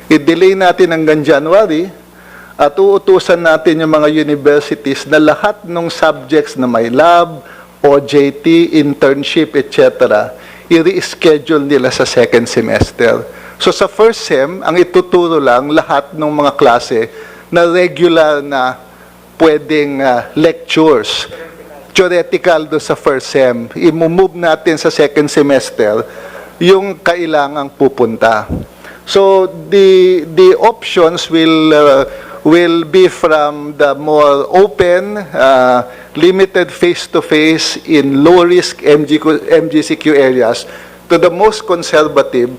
I-delay natin hanggang January at uutusan natin yung mga universities na lahat ng subjects na may lab, OJT, internship, etc., i-reschedule nila sa second semester. So sa first sem, ang ituturo lang lahat ng mga klase na regular na pwedeng lectures, theoretical do sa first sem. I-move natin sa second semester yung kailangang pupunta. So the options will be from the more open, limited face-to-face in low-risk MGCQ areas to the most conservative,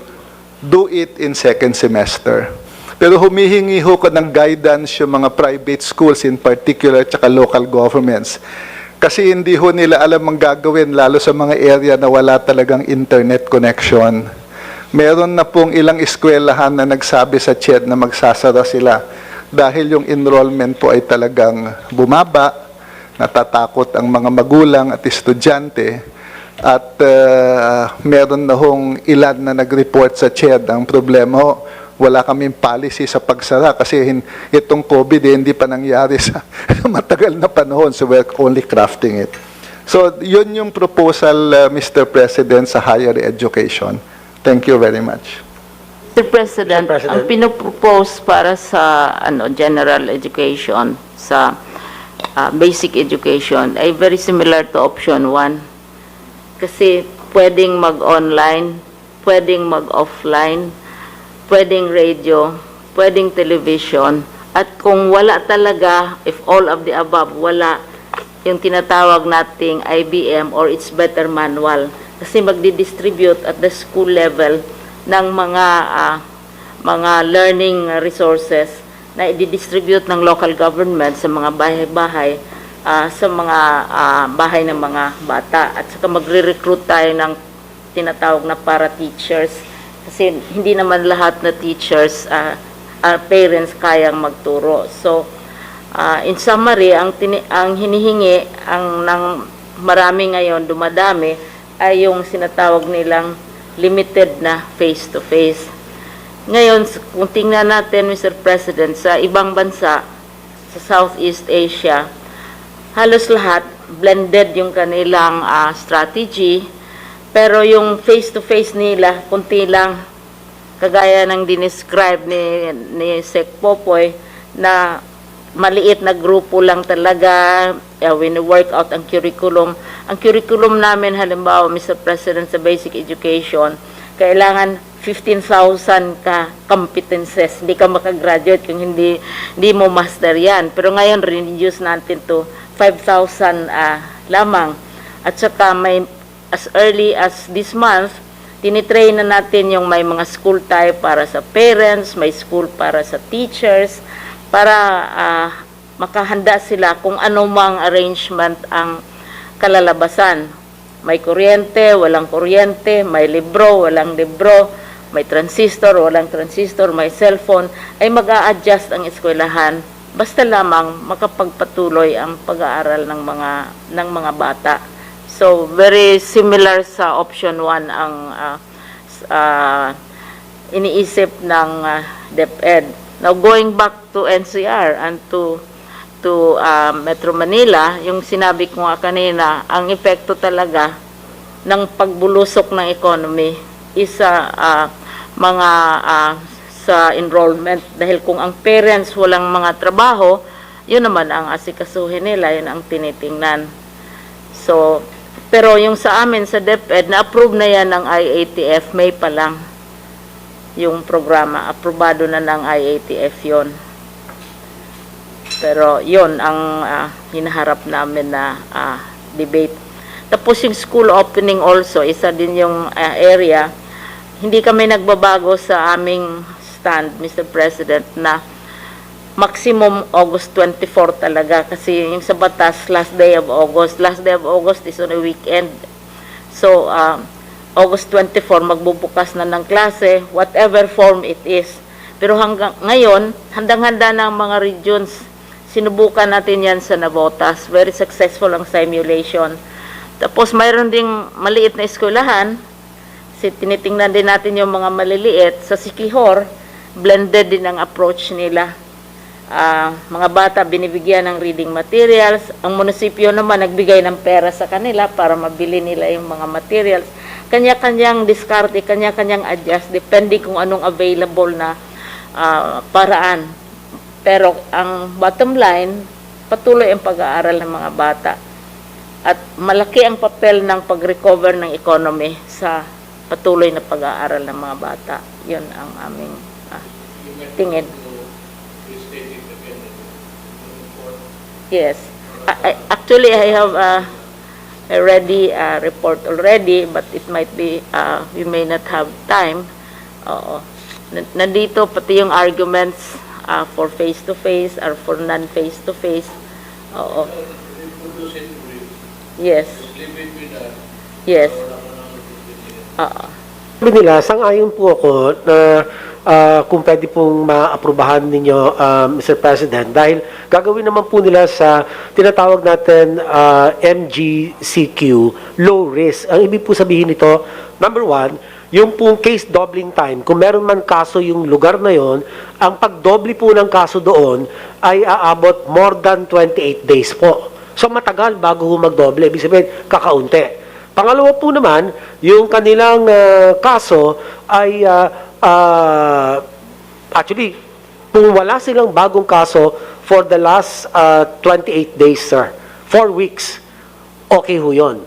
do it in second semester. Pero humihingi ho ko ng guidance yung mga private schools in particular tsaka local governments. Kasi hindi ho nila alam ang gagawin lalo sa mga area na wala talagang internet connection. Meron na pong ilang eskwelahan na nagsabi sa CHED na magsasara sila dahil yung enrollment po ay talagang bumaba, natatakot ang mga magulang at estudyante, at meron na hong ilan na nag-report sa CHED. Ang problema ho, wala kaming policy sa pagsara kasi itong COVID hindi pa nangyari sa matagal na panahon, so we're only crafting it. So yun yung proposal, Mr. President, sa higher education. Thank you very much. Mr. President, ang pinopropose para sa general education, sa basic education, ay very similar to option 1. Kasi pwedeng mag-online, pwedeng mag-offline, pwedeng radio, pwedeng television, at kung wala talaga, if all of the above, wala yung tinatawag nating IBM or it's better manual. Kasi magdi-distribute at the school level ng mga learning resources na i-distribute ng local government sa mga bahay-bahay, sa mga bahay ng mga bata, at saka magre-recruit tayo ng tinatawag na para-teachers kasi hindi naman lahat na teachers, parents kayang magturo. So, in summary, ang hinihingi ng marami ngayon, dumadami, ay yung sinatawag nilang limited na face-to-face. Ngayon, kung tingnan natin, Mr. President, sa ibang bansa, sa Southeast Asia, halos lahat, blended yung kanilang strategy, pero yung face-to-face nila, kunti lang, kagaya ng dinescribe ni Sec Popoy, na maliit na grupo lang talaga, wini-work out ang curriculum. Ang curriculum namin, halimbawa, Mr. President, sa basic education, kailangan 15,000 ka competences. Hindi ka makagraduate kung hindi mo master yan. Pero ngayon, reduce natin to 5,000 lamang. At saka may, as early as this month, tinitrain na natin yung may mga school tayo para sa parents, may school para sa teachers, para makahanda sila kung anumang arrangement ang kalalabasan. May kuryente, walang kuryente, may libro, walang libro, may transistor, walang transistor, may cellphone, ay mag-a-adjust ang eskwelahan. Basta lamang makapagpatuloy ang pag-aaral ng mga bata. So, very similar sa option 1 ang iniisip ng DepEd. Now, going back to NCR and to Metro Manila, yung sinabi ko nga kanina, ang epekto talaga ng pagbulusok ng economy is sa enrollment. Dahil kung ang parents walang mga trabaho, yun naman ang asikasuhin nila, yun ang tinitingnan. So, pero yung sa amin sa DepEd, na-approve na yan ng IATF, May pa lang yung programa. Aprobado na ng IATF yon. Pero yon ang hinaharap namin na debate. Tapos yung school opening also, isa din yung area. Hindi kami nagbabago sa aming stand, Mr. President, na maximum August 24 talaga. Kasi yung sa batas, last day of August. Last day of August is on a weekend. So, August 24, magbubukas na ng klase, whatever form it is. Pero hanggang ngayon, handang-handa na ang mga regions. Sinubukan natin yan sa Navotas. Very successful ang simulation. Tapos mayroon ding maliit na eskwelahan. Tinitingnan din natin yung mga maliliit. Sa Siquijor, blended din ang approach nila. Mga bata binibigyan ng reading materials, ang munisipyo naman nagbigay ng pera sa kanila para mabili nila yung mga materials. Kanya-kanyang diskarte, kanya-kanyang adjust, depende kung anong available na paraan. Pero ang bottom line, patuloy ang pag-aaral ng mga bata. At malaki ang papel ng pag-recover ng economy sa patuloy na pag-aaral ng mga bata. Yun ang aming tingin. Yes. Actually, I have already report already, but it might be, we may not have time. Oo. Nandito pati yung arguments for face-to-face or for non-face-to-face. Oo. Yes. Yes. Oo. Sabi nila, sang-ayon po ako na kung pwede pong maaprubahan ninyo, Mr. President, dahil gagawin naman po nila sa tinatawag natin MGCQ, low risk. Ang ibig po sabihin nito, number one, yung pong case doubling time, kung meron man kaso yung lugar na yon, ang pagdoble po ng kaso doon ay aabot more than 28 days po. So matagal bago magdoble, ibig sabihin kakaunti. Pangalawa po naman, yung kanilang kaso ay actually, kung wala silang bagong kaso for the last 28 days, sir, 4 weeks, okay ho yun.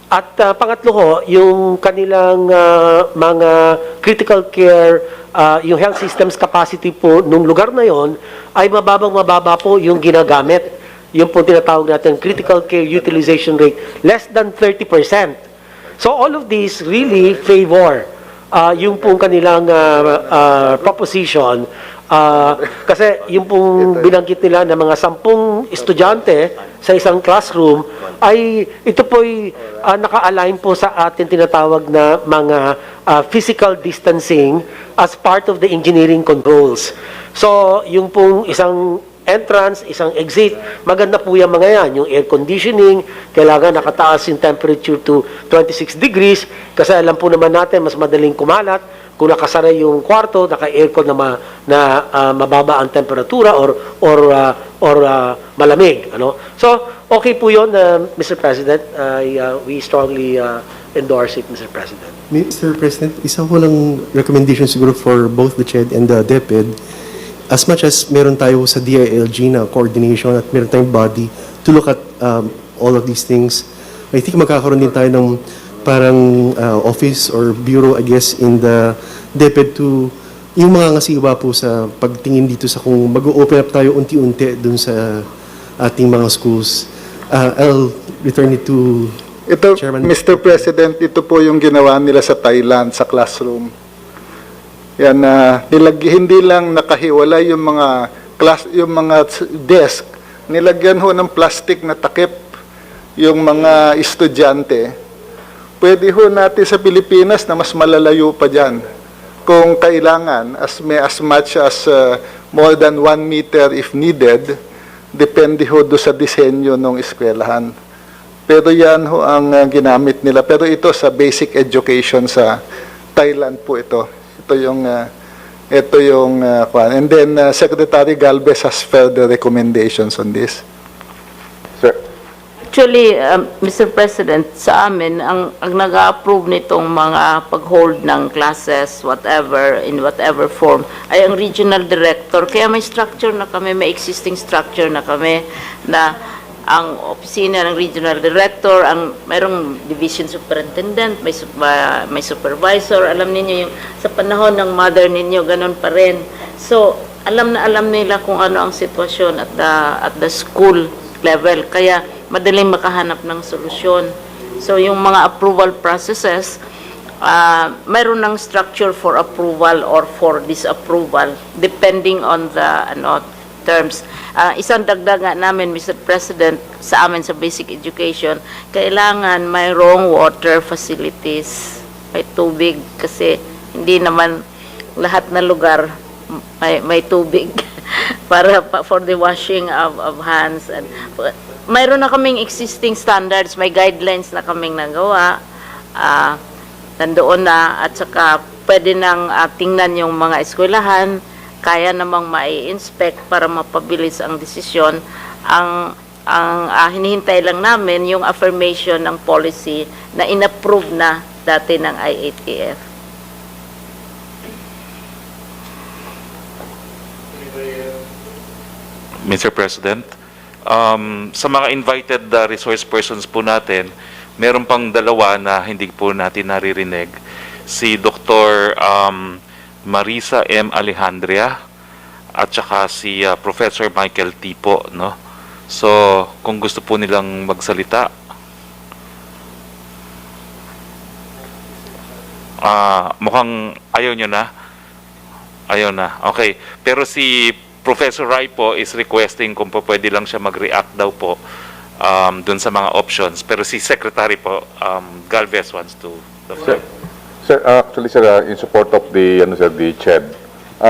At pangatlo ho, yung kanilang mga critical care, yung health systems capacity po nung lugar na yon ay mababa po yung ginagamit. Yung po tinatawag natin critical care utilization rate, less than 30%. So all of these really favor yung pong kanilang proposition, kasi yung pong binanggit nila na mga 10 estudyante sa isang classroom ay ito po'y naka-align po sa ating tinatawag na mga physical distancing as part of the engineering controls. So yung pong isang entrance, isang exit, maganda po yung mga yan. Yung air conditioning, kailangan nakataas yung temperature to 26 degrees, kasi alam po naman natin, mas madaling kumalat kung nakasara yung kwarto, naka-aircon na mababa ang temperatura or malamig. Ano? So, okay po yun, Mr. President. We strongly endorse it, Mr. President. Mr. President, isa ko lang recommendation siguro for both the CHED and the DepEd. As much as meron tayo sa DILG na coordination at meron tayong body to look at all of these things, I think magkakaroon din tayo ng parang office or bureau, I guess, in the DepEd to yung mga ngasiwa po sa pagtingin dito sa kung mag-open up tayo unti-unti dun sa ating mga schools. I'll return it to Chairman. Mr. President, ito po yung ginawa nila sa Thailand, sa classroom. Yan, hindi lang nakahiwalay yung mga desk, nilagyan ho ng plastic na takip yung mga estudyante. Pwede ho natin sa Pilipinas na mas malalayo pa dyan. Kung kailangan, as much as more than 1 meter if needed, depende ho do sa disenyo ng eskwelahan. Pero yan ho ang ginamit nila. Pero ito sa basic education sa Thailand po ito. Ito yung and then Secretary Galvez has further recommendations on this. Sir. Actually, Mr. President, sa amin, ang nag-approve nitong mga pag-hold ng classes, whatever, in whatever form, ay ang regional director. Kaya may structure na kami, may existing structure na kami, na ang opisina ng regional director, ang mayroong division superintendent, may supervisor. Alam niyo yung sa panahon ng mother ninyo, ganun pa rin. So, alam nila kung ano ang sitwasyon at the school level. Kaya madaling makahanap ng solusyon. So, yung mga approval processes, mayroon ng structure for approval or for disapproval depending on the terms. Isang dagdag nga namin, Mr. President, sa amin sa basic education, kailangan mayroong water facilities. May tubig kasi hindi naman lahat na lugar may tubig for the washing of hands. And mayroon na kaming existing standards, may guidelines na kaming nagawa. Nandoon na, at saka pwede nang tingnan yung mga eskwelahan, kaya namang mai-inspect para mapabilis ang desisyon. Ang hinihintay lang namin yung affirmation ng policy na inapprove na dati ng IATF. Mr. President, sa mga invited resource persons po natin, meron pang dalawa na hindi po natin naririnig. Si Dr. Marisa M. Alejandria at saka si Professor Michael T. po, no? So, kung gusto po nilang magsalita, mukhang ayaw nyo na. Ayaw na. Okay. Pero si Professor Rai po is requesting kung po pwede lang siya mag-react daw po dun sa mga options. Pero si Secretary po, Galvez wants to the floor. Sir, actually sir, in support of the the CHED,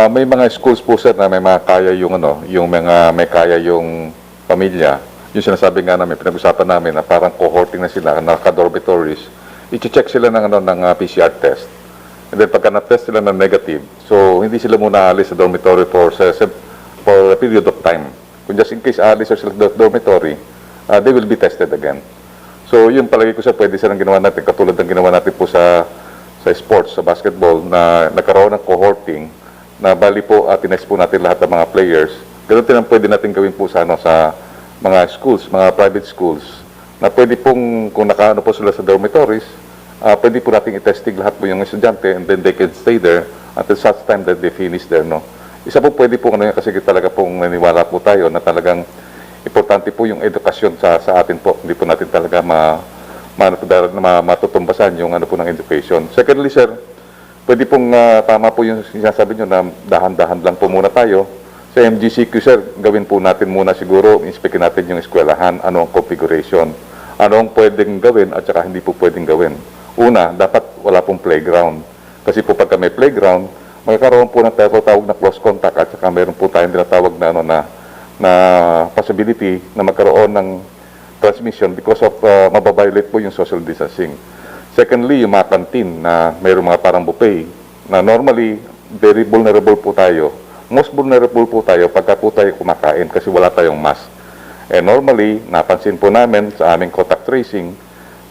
may mga schools po sir na may mga kaya yung yung mga may kaya yung pamilya. Yung sinasabi nga namin, pinag-usapan namin na parang cohorting na sila, naka-dormitories. I-check sila ng PCR test. And then pagka na-test sila ng negative, so hindi sila muna alis sa dormitory for a period of time. Kung just in case alis sila sa dormitory, they will be tested again. So yun palagi ko sir, pwede silang ginawa natin, katulad ng ginawa natin po sa sports, sa basketball, na nagkaroon ng cohorting, na bali po, tinest po natin lahat ng mga players. Ganun din ang pwede natin gawin po sa mga schools, mga private schools, na pwede pong, kung nakaano po sila sa dormitories, pwede po natin i-testing lahat po yung estudyante, and then they can stay there until such time that they finish there, no? Isa po pwede po, kasi talaga pong naniwala po tayo na talagang importante po yung edukasyon sa atin po. Hindi po natin talaga matutumbasan yung po ng education. Secondly, sir, pwede pong tama po yung sinasabi nyo na dahan-dahan lang po muna tayo. Sa MGCQ, sir, gawin po natin muna siguro, inspekin natin yung eskwelahan, ano ang configuration, ano ang pwedeng gawin at saka hindi po pwedeng gawin. Una, dapat wala pong playground. Kasi po pagka may playground, magkakaroon po ng tawag na close contact at saka mayroon po tayong tinatawag na possibility na magkaroon ng transmission because of mababiolate po yung social distancing. Secondly, yung mga canteen na mayroong mga parang buffet na normally very vulnerable po tayo. Most vulnerable po tayo pagka po tayo kumakain kasi wala tayong mask. And normally, napansin po namin sa aming contact tracing,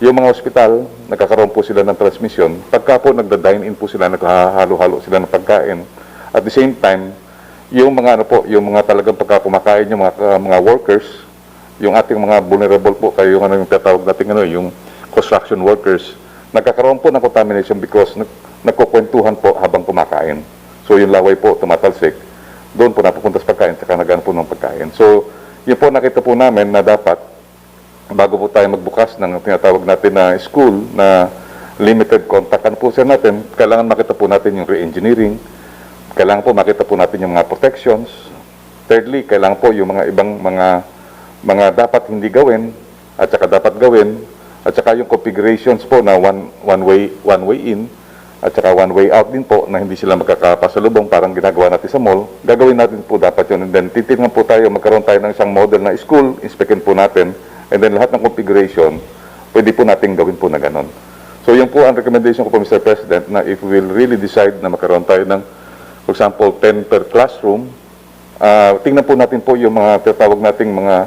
yung mga ospital, nagkakaroon po sila ng transmission. Pagka po nagda-dine-in po sila, naghahalo-halo sila ng pagkain. At the same time, yung mga yung mga talagang pagka kumakain yung mga workers, yung ating mga vulnerable po, kayo yung yung tatawag natin yung construction workers, nagkakaroon po ng contamination because nagkukwentuhan po habang kumakain. So yung laway po tumatalsik, doon po napupunta sa pagkain, saka nagaan po ng pagkain. So yun po nakita po namin na dapat, bago po tayo magbukas ng tinatawag natin na school na limited contact, ano po sir natin, kailangan makita po natin yung re-engineering, kailangan po makita po natin yung mga protections. Thirdly, kailangan po yung mga ibang mga dapat hindi gawin at saka dapat gawin, at saka yung configurations po na one way in at saka one way out din po na hindi sila magkakapasalubong parang ginagawa natin sa mall. Gagawin natin po dapat yun, and then titignan po tayo, magkaroon tayo ng isang model na school, inspekin po natin, and then lahat ng configuration pwede po natin gawin po na ganon. So yun po ang recommendation ko po, Mr. President, na if we will really decide na magkaroon tayo ng, for example, 10 per classroom, tingnan po natin po yung mga tatawag nating mga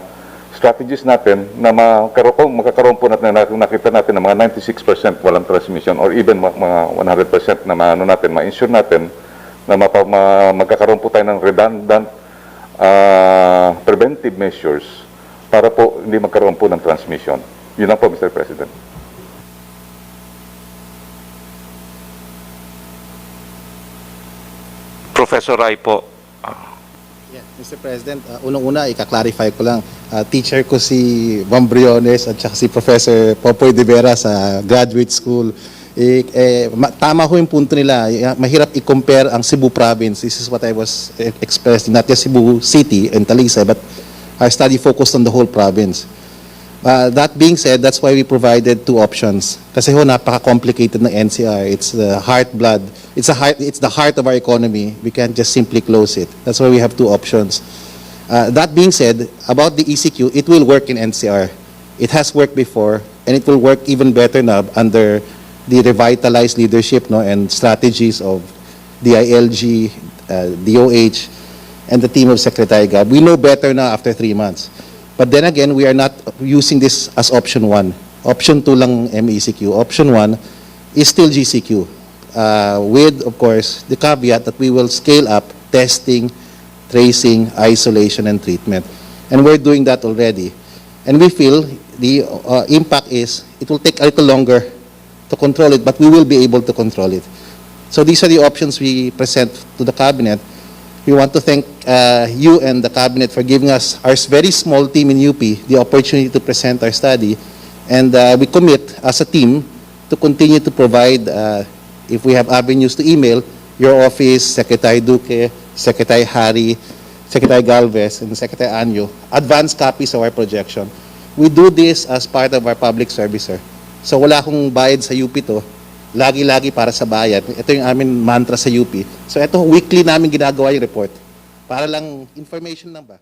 strategies natin na magkakaroon po natin, nakita natin na mga 96% walang transmission or even mga 100% na ma-ensure natin na magkakaroon po tayo ng redundant preventive measures para po hindi magkaroon po ng transmission. Yun lang po, Mr. President. Professor Rai po. Yeah, Mr. President, unang-una, ika-clarify ko lang. Teacher ko si Van Briones at saka si Professor Popoy de Vera sa graduate school. Tama ho yung punto nila. Mahirap i-compare ang Cebu province. This is what I was expressing. Not just Cebu City and Talisay, but our study focused on the whole province. That being said, that's why we provided two options. Kasi ho, napaka-complicated ng NCR. It's the heart-blood. It's the heart of our economy. We can't just simply close it. That's why we have two options. That being said, about the ECQ, it will work in NCR. It has worked before, and it will work even better now under the revitalized leadership, no, and strategies of DILG, DOH, and the team of Secretary Gab. We know better now after 3 months. But then again, we are not using this as option 1. Option 2 lang MECQ. Option 1 is still GCQ. With, of course, the caveat that we will scale up testing, tracing, isolation, and treatment. And we're doing that already. And we feel the impact is it will take a little longer to control it, but we will be able to control it. So these are the options we present to the Cabinet. We want to thank you and the Cabinet for giving us, our very small team in UP, the opportunity to present our study. And we commit as a team to continue to provide, if we have avenues to email, your office, Secretary Duque, Secretary Hari, Secretary Galvez, and Secretary Anyo, advanced copies of our projection. We do this as part of our public service, sir. So wala akong bayad sa UP to. Lagi-lagi para sa bayan. Ito yung amin mantra sa UP. So ito, weekly namin ginagawa yung report. Para lang information lang ba?